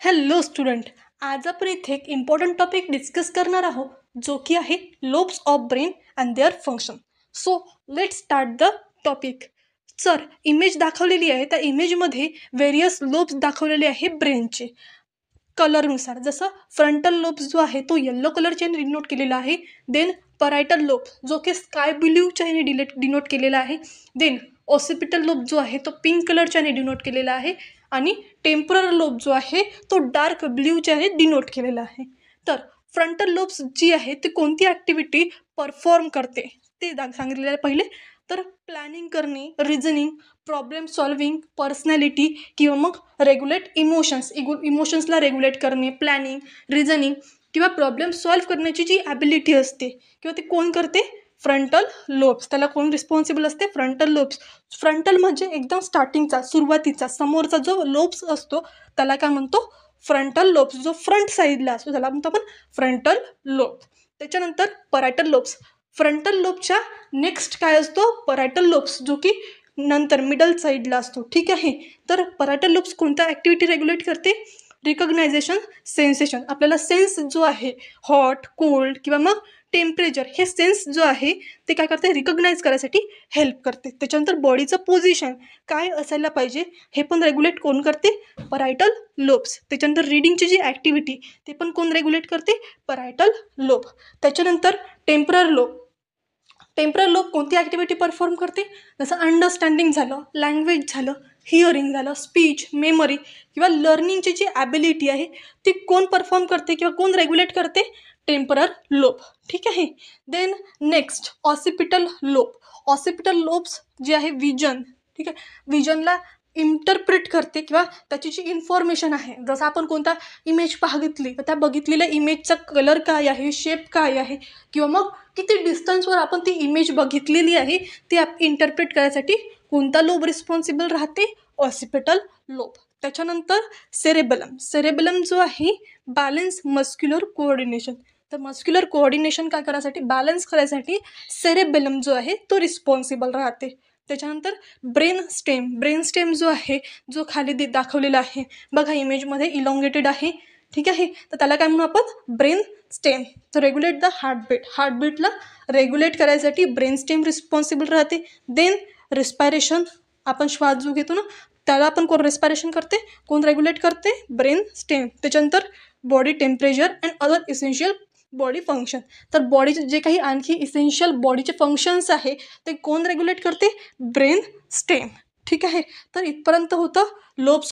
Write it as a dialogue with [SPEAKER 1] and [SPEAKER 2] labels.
[SPEAKER 1] Hello student, आज आपण इथे एक इम्पॉर्टंट टॉपिक डिस्कस करणार आहोत जो की आहे lobes of brain and their function. So let start the topic. Sir, image दाखवलेली आहे, त्या इमेजमध्ये व्हेरियस लोब्स दाखवलेले आहे ब्रेनचे कलरनुसार. जसं फ्रंटल लोब्स जो आहे तो येल्लो कलरचे डिनोट केलेला आहे. देन परायटल लोब जो की स्काय ब्ल्यूच्याने डिनोट केलेला आहे. देन ऑसिपिटल लोब जो आहे तो पिंक कलरच्याने डिनोट केलेला आहे. आणि टेम्परल लोब जो आहे तो डार्क ब्ल्यूच्याने डिनोट केलेला आहे. तर फ्रंटल लोब्स जी आहे ती कोणती ॲक्टिव्हिटी परफॉर्म करते ते सांगितलेलं आहे पहिले. तर प्लॅनिंग करणे, रिझनिंग, प्रॉब्लेम सॉल्विंग, पर्सनॅलिटी किंवा मग रेग्युलेट इमोशन्सला रेग्युलेट करणे, प्लॅनिंग, रिझनिंग किंवा प्रॉब्लेम सॉल्व्ह करण्याची जी ॲबिलिटी असते किंवा ते कोण करते, फ्रंटल लोब्स. त्याला कोण रिस्पॉन्सिबल असते, फ्रंटल लोब्स. फ्रंटल म्हणजे एकदम स्टार्टिंगचा, सुरुवातीचा, समोरचा जो लोब्स असतो त्याला काय म्हणतो, फ्रंटल लोब्स. जो फ्रंट साईडला असतो त्याला म्हणतो आपण फ्रंटल लोब. त्याच्यानंतर परायटल लोब्स. फ्रंटल लोबच्या नेक्स्ट काय असतो, परायटल लोब्स, जो की नंतर मिडल साईडला असतो. ठीक आहे. तर परायटल लोब्स कोणत्या ॲक्टिव्हिटी रेग्युलेट करते, रिकग्नायझेशन, सेन्सेशन. आपल्याला सेन्स जो आहे हॉट, कोल्ड किंवा मग टेम्परेचर, हे सेन्स जो आहे ते काय करते, रिकग्नाइज करायसाठी हेल्प करते. त्याच्यानंतर बॉडीचं पोझिशन काय असायला पाहिजे हे पण रेग्युलेट कोण करते, परायटल लोब्स. त्याच्यानंतर रीडिंगची जी ॲक्टिव्हिटी ते पण कोण रेग्युलेट करते, परायटल लोब. त्याच्यानंतर टेम्परल लोब. टेम्परल लोब कोणती ॲक्टिव्हिटी परफॉर्म करते, जसं अंडरस्टँडिंग झालं, लँग्वेज झालं, हिअरिंग झालं, स्पीच, मेमरी किंवा लर्निंगची जी ॲबिलिटी आहे ती कोण परफॉर्म करते किंवा कोण रेग्युलेट करते, टेम्परल लोब. ठीक आहे. Then next occipital lobe. Occipital lobes जे आहे विजन, ठीक आहे, विजनला इंटरप्रिट करते किंवा त्याची जी इन्फॉर्मेशन आहे, जसं आपण कोणता इमेज बघितली तर त्या बघितलेल्या इमेजचा कलर काय आहे, शेप काय आहे किंवा मग किती डिस्टन्सवर आपण ती इमेज बघितलेली आहे ती इंटरप्रिट करायसाठी कोणता लोब रिस्पॉन्सिबल राहते, ऑसिपिटल लोब. त्याच्यानंतर सेरेबलम. सेरेबलम जो आहे बॅलन्स मस्क्युलर कोऑर्डिनेशन. तर मस्क्युलर कोऑर्डिनेशन काय करायसाठी, बॅलन्स करायसाठी सेरेबेलम जो आहे तो रिस्पॉन्सिबल राहते. त्याच्यानंतर ब्रेन स्टेम. ब्रेन स्टेम जो आहे जो खाली दाखवलेला आहे बघा इमेजमध्ये, इलॉंगेटेड आहे. ठीक आहे. तर त्याला काय म्हणू आपण, ब्रेन स्टेम. तर रेग्युलेट द हार्टबीट. हार्टबीटला रेग्युलेट करायसाठी ब्रेन स्टेम रिस्पॉन्सिबल राहते. देन रिस्पायरेशन, आपण श्वास जो घेतो ना त्याला आपण कोण रिस्पायरेशन करते, कोण रेग्युलेट करते, ब्रेन स्टेम. त्याच्यानंतर body temperature and other essential body function. तर बॉडीचे जे काही आणखी इसेन्शियल बॉडीचे फंक्शन्स आहे ते कोण रेग्युलेट करते, ब्रेन स्टेम. ठीक आहे. तर इथपर्यंत होतं लोब्स